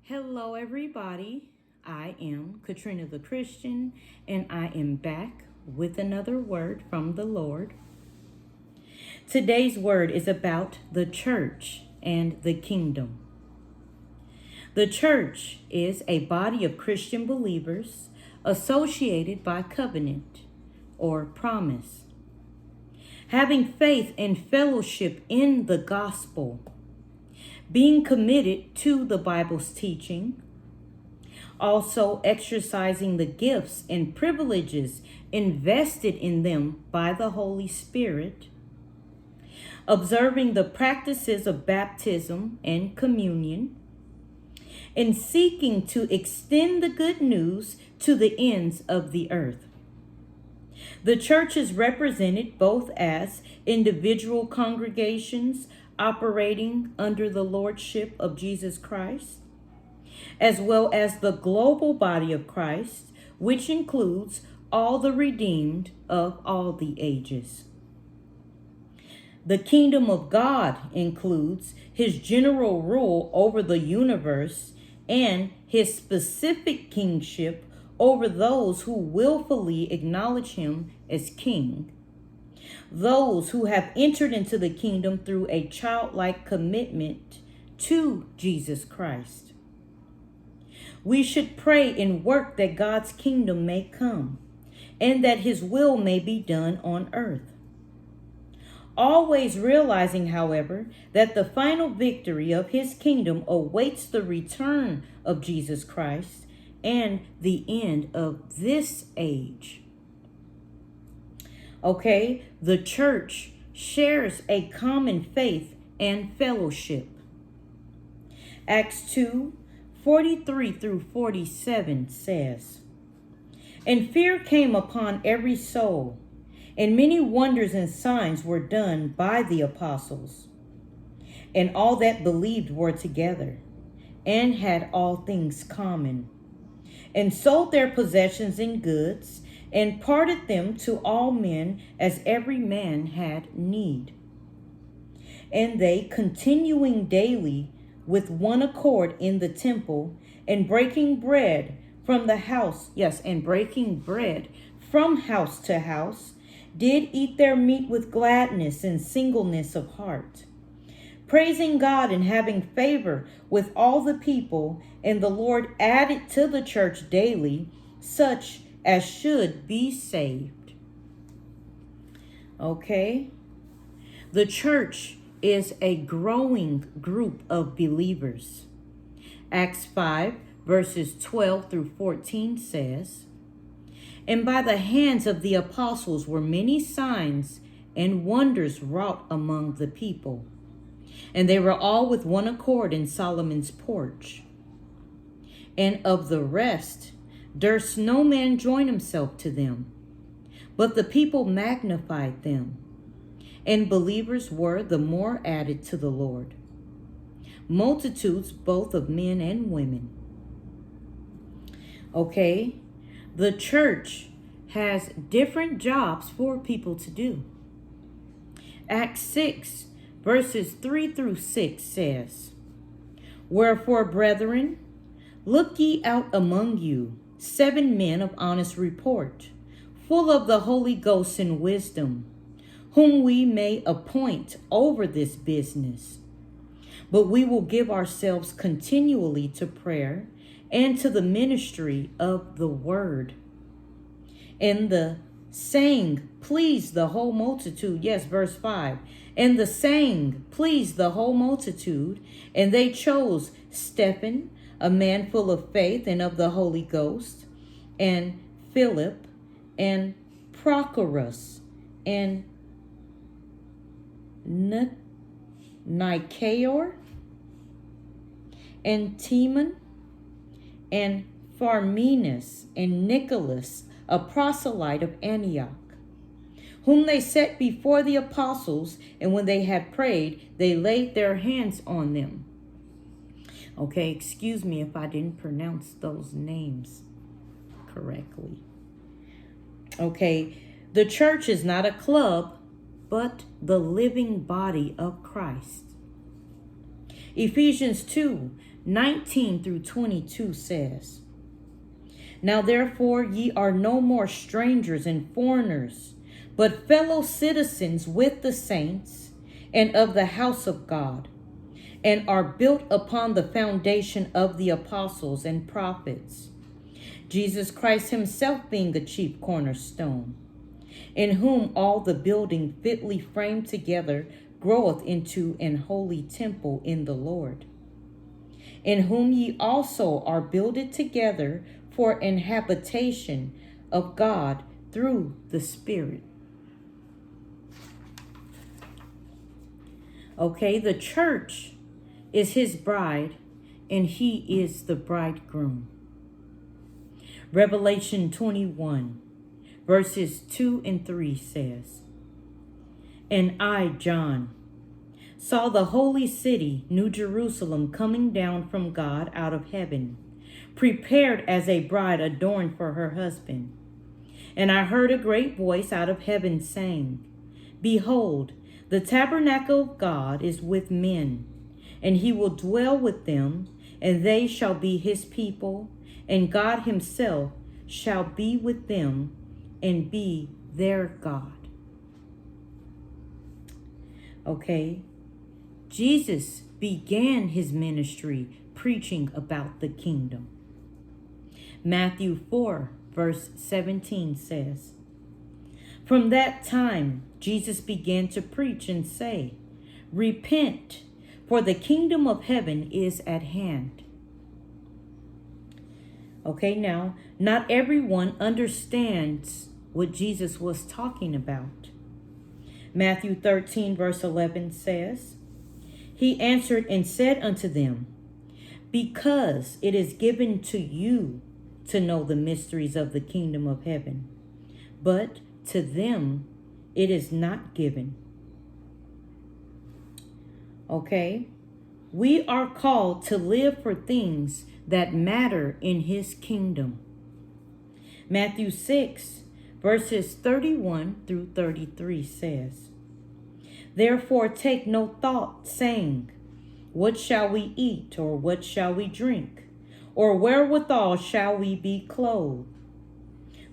Hello, everybody. I am Katrina the Christian, and I am back with another word from the Lord. Today's word is about the church and the kingdom. The church is a body of Christian believers associated by covenant or promise, having faith and fellowship in the gospel, being committed to the Bible's teaching, also exercising the gifts and privileges invested in them by the Holy Spirit, observing the practices of baptism and communion, and seeking to extend the good news to the ends of the earth. The church is represented both as individual congregations operating under the lordship of Jesus Christ, as well as the global body of Christ, which includes all the redeemed of all the ages. The kingdom of God includes his general rule over the universe and his specific kingship over those who willfully acknowledge him as king, those who have entered into the kingdom through a childlike commitment to Jesus Christ. We should pray and work that God's kingdom may come and that his will may be done on earth. Always realizing, however, that the final victory of his kingdom awaits the return of Jesus Christ and the end of this age. Okay, the church shares a common faith and fellowship. Acts 2:43 through 47 says, "And fear came upon every soul, and many wonders and signs were done by the apostles. And all that believed were together, and had all things common, and sold their possessions and goods, and parted them to all men as every man had need. And they, continuing daily with one accord in the temple, and breaking bread from house to house, did eat their meat with gladness and singleness of heart, praising God and having favor with all the people. And the Lord added to the church daily such as should be saved." Okay? The church is a growing group of believers. Acts 5 verses 12 through 14 says, "And by the hands of the apostles were many signs and wonders wrought among the people. And they were all with one accord in Solomon's porch. And of the rest durst no man join himself to them, but the people magnified them. And believers were the more added to the Lord, multitudes both of men and women." Okay, the church has different jobs for people to do. Acts 6 verses 3 through 6 says, "Wherefore, brethren, look ye out among you 7 men of honest report, full of the Holy Ghost and wisdom, whom we may appoint over this business. But we will give ourselves continually to prayer and to the ministry of the word. And the saying pleased the whole multitude." Yes, verse 5. "And the saying pleased the whole multitude, and they chose Stephen, a man full of faith and of the Holy Ghost, and Philip, and Prochorus, and Nicaor, and Timon, and Parmenas, and Nicholas, a proselyte of Antioch, whom they set before the apostles, and when they had prayed, they laid their hands on them." Okay, excuse me if I didn't pronounce those names correctly. Okay, the church is not a club, but the living body of Christ. Ephesians 2 19 through 22 says, "Now therefore ye are no more strangers and foreigners, but fellow citizens with the saints and of the house of God, and are built upon the foundation of the apostles and prophets, Jesus Christ himself being the chief cornerstone, in whom all the building fitly framed together groweth into an holy temple in the Lord, in whom ye also are builded together for an habitation of God through the Spirit." Okay, the church is his bride, and he is the bridegroom. Revelation 21, verses 2 and 3 says, "And I, John, saw the holy city, New Jerusalem, coming down from God out of heaven, prepared as a bride adorned for her husband. And I heard a great voice out of heaven saying, Behold, the tabernacle of God is with men, and he will dwell with them, and they shall be his people, and God himself shall be with them and be their God." Okay, Jesus began his ministry preaching about the kingdom. Matthew 4, verse 17 says, "From that time Jesus began to preach and say, Repent, for the kingdom of heaven is at hand." Okay, now, not everyone understands what Jesus was talking about. Matthew 13, verse 11 says, "He answered and said unto them, Because it is given to you to know the mysteries of the kingdom of heaven, but to them it is not given." Okay, we are called to live for things that matter in his kingdom. Matthew 6, verses 31 through 33 says, "Therefore take no thought, saying, What shall we eat, or what shall we drink? Or wherewithal shall we be clothed?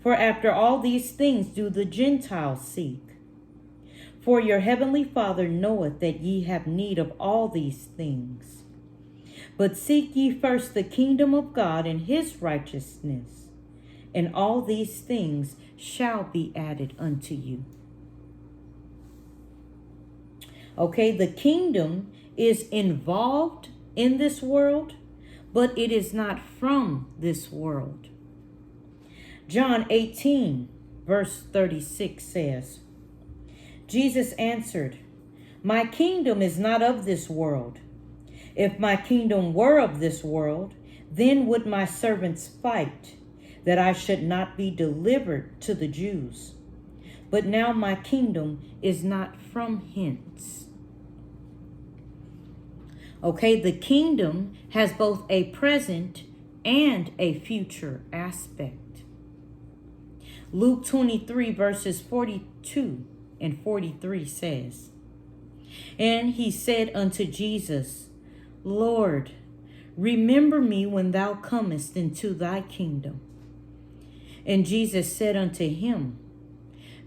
For after all these things do the Gentiles seek. For your heavenly Father knoweth that ye have need of all these things. But seek ye first the kingdom of God and his righteousness, and all these things shall be added unto you." Okay, the kingdom is involved in this world, but it is not from this world. John 18, verse 36 says, "Jesus answered, My kingdom is not of this world. If my kingdom were of this world, then would my servants fight, that I should not be delivered to the Jews. But now my kingdom is not from hence." Okay, the kingdom has both a present and a future aspect. Luke 23, verses 42 and 43 says, "And he said unto Jesus, Lord, remember me when thou comest into thy kingdom. And Jesus said unto him,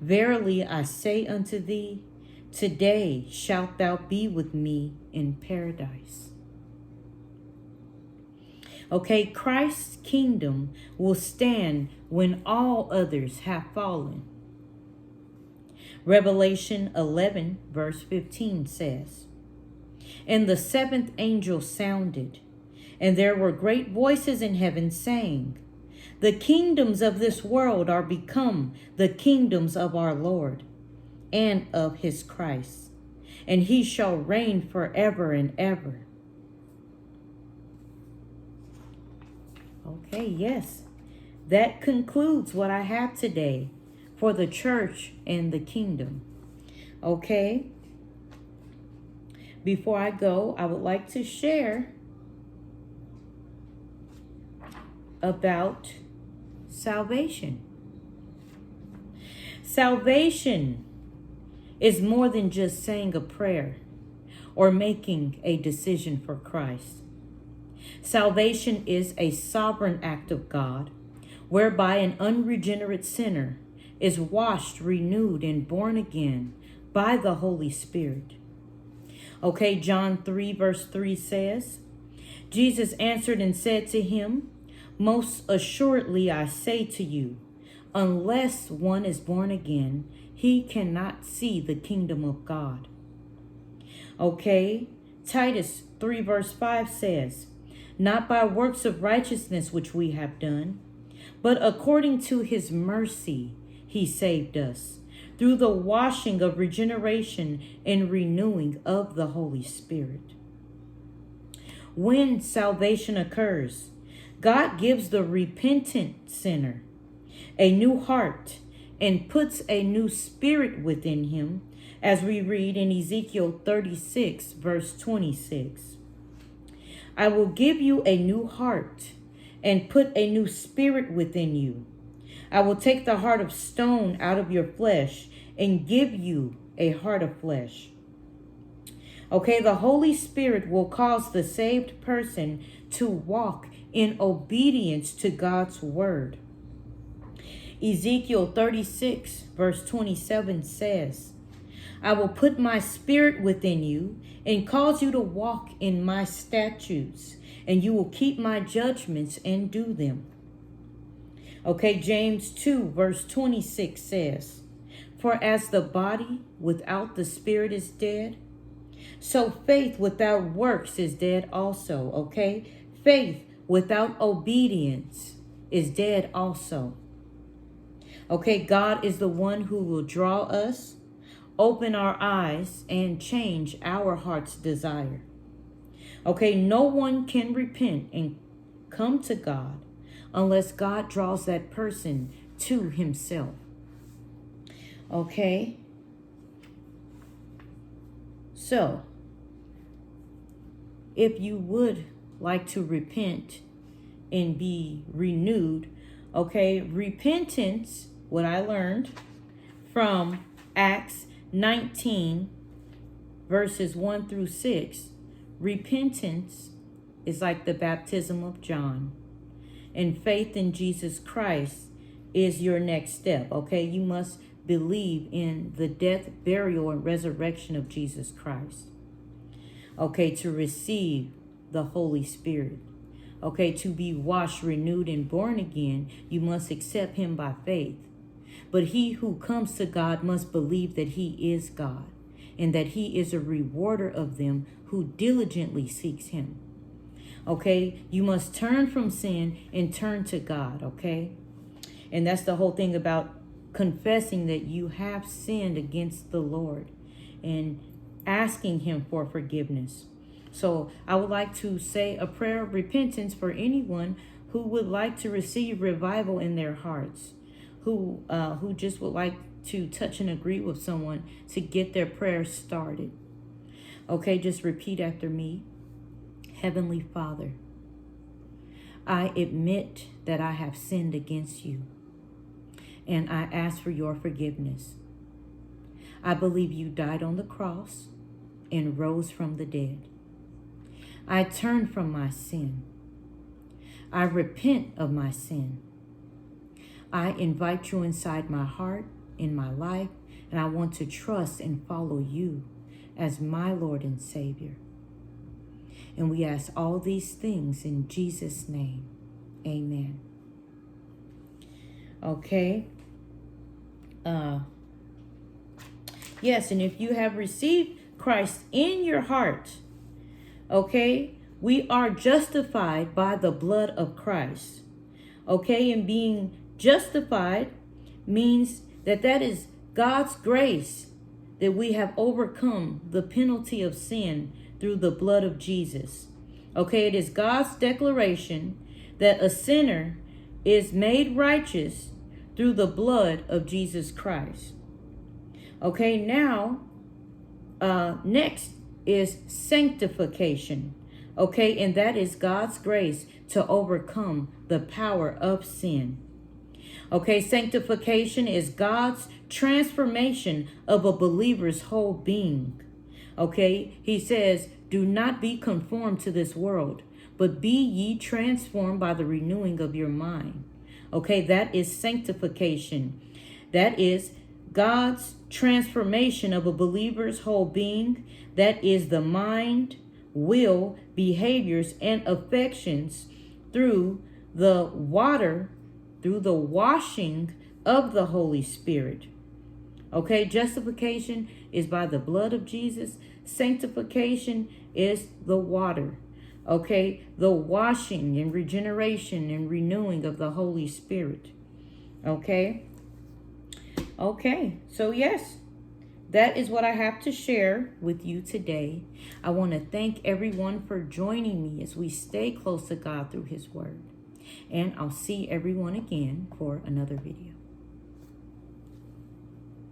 Verily I say unto thee, today shalt thou be with me in paradise." Okay, Christ's kingdom will stand when all others have fallen. Revelation 11, verse 15 says, "And the seventh angel sounded, and there were great voices in heaven saying, The kingdoms of this world are become the kingdoms of our Lord and of his Christ, and he shall reign forever and ever." Okay, yes, that concludes what I have today for the church and the kingdom. Okay, before I go, I would like to share about salvation. Salvation is more than just saying a prayer or making a decision for Christ. Salvation is a sovereign act of God, whereby an unregenerate sinner is washed, renewed, and born again by the Holy Spirit. Okay, John 3 verse 3 says, Jesus answered and said to him, most assuredly I say to you, unless one is born again, he cannot see the kingdom of God. Okay, Titus 3 verse 5 says, not by works of righteousness which we have done, but according to his mercy he saved us, through the washing of regeneration and renewing of the Holy Spirit. When salvation occurs, God gives the repentant sinner a new heart and puts a new spirit within him, as we read in Ezekiel 36, verse 26. I will give you a new heart and put a new spirit within you. I will take the heart of stone out of your flesh and give you a heart of flesh. Okay, the Holy Spirit will cause the saved person to walk in obedience to God's word. Ezekiel 36, verse 27 says, I will put my spirit within you and cause you to walk in my statutes, and you will keep my judgments and do them. Okay, James 2, verse 26 says, for as the body without the spirit is dead, so faith without works is dead also, okay? Faith without obedience is dead also. Okay, God is the one who will draw us, open our eyes, and change our heart's desire. Okay, no one can repent and come to God unless God draws that person to himself. Okay? So, if you would like to repent and be renewed, okay, repentance, what I learned from Acts 19, verses 1 through 6, repentance is like the baptism of John, and faith in Jesus Christ is your next step, okay? You must believe in the death, burial, and resurrection of Jesus Christ, okay, to receive the Holy Spirit. Okay, to be washed, renewed, and born again, you must accept him by faith. But he who comes to God must believe that he is God and that he is a rewarder of them who diligently seeks him. Okay, you must turn from sin and turn to God, okay? And that's the whole thing about confessing that you have sinned against the Lord and asking him for forgiveness. So I would like to say a prayer of repentance for anyone who would like to receive revival in their hearts, who just would like to touch and agree with someone to get their prayers started. Okay, just repeat after me. Heavenly Father, I admit that I have sinned against you, and I ask for your forgiveness. I believe you died on the cross and rose from the dead. I turn from my sin. I repent of my sin. I invite you inside my heart, in my life, and I want to trust and follow you as my Lord and Savior. And we ask all these things in Jesus' name. Amen. Okay. Yes, and if you have received Christ in your heart, okay, we are justified by the blood of Christ. Okay, and being justified means that is God's grace, that we have overcome the penalty of sin through the blood of Jesus. Okay, it is God's declaration that a sinner is made righteous through the blood of Jesus Christ. Okay, now, next is sanctification. Okay, and that is God's grace to overcome the power of sin. Okay, sanctification is God's transformation of a believer's whole being. Okay, he says, Do not be conformed to this world, but be ye transformed by the renewing of your mind. Okay, that is sanctification. That is God's transformation of a believer's whole being. That is the mind, will, behaviors, and affections through the water, through the washing of the Holy Spirit. Okay, justification is by the blood of Jesus. Sanctification is the water. Okay, the washing and regeneration and renewing of the Holy Spirit. Okay. Okay, so yes, that is what I have to share with you today. I want to thank everyone for joining me as we stay close to God through His Word. And I'll see everyone again for another video.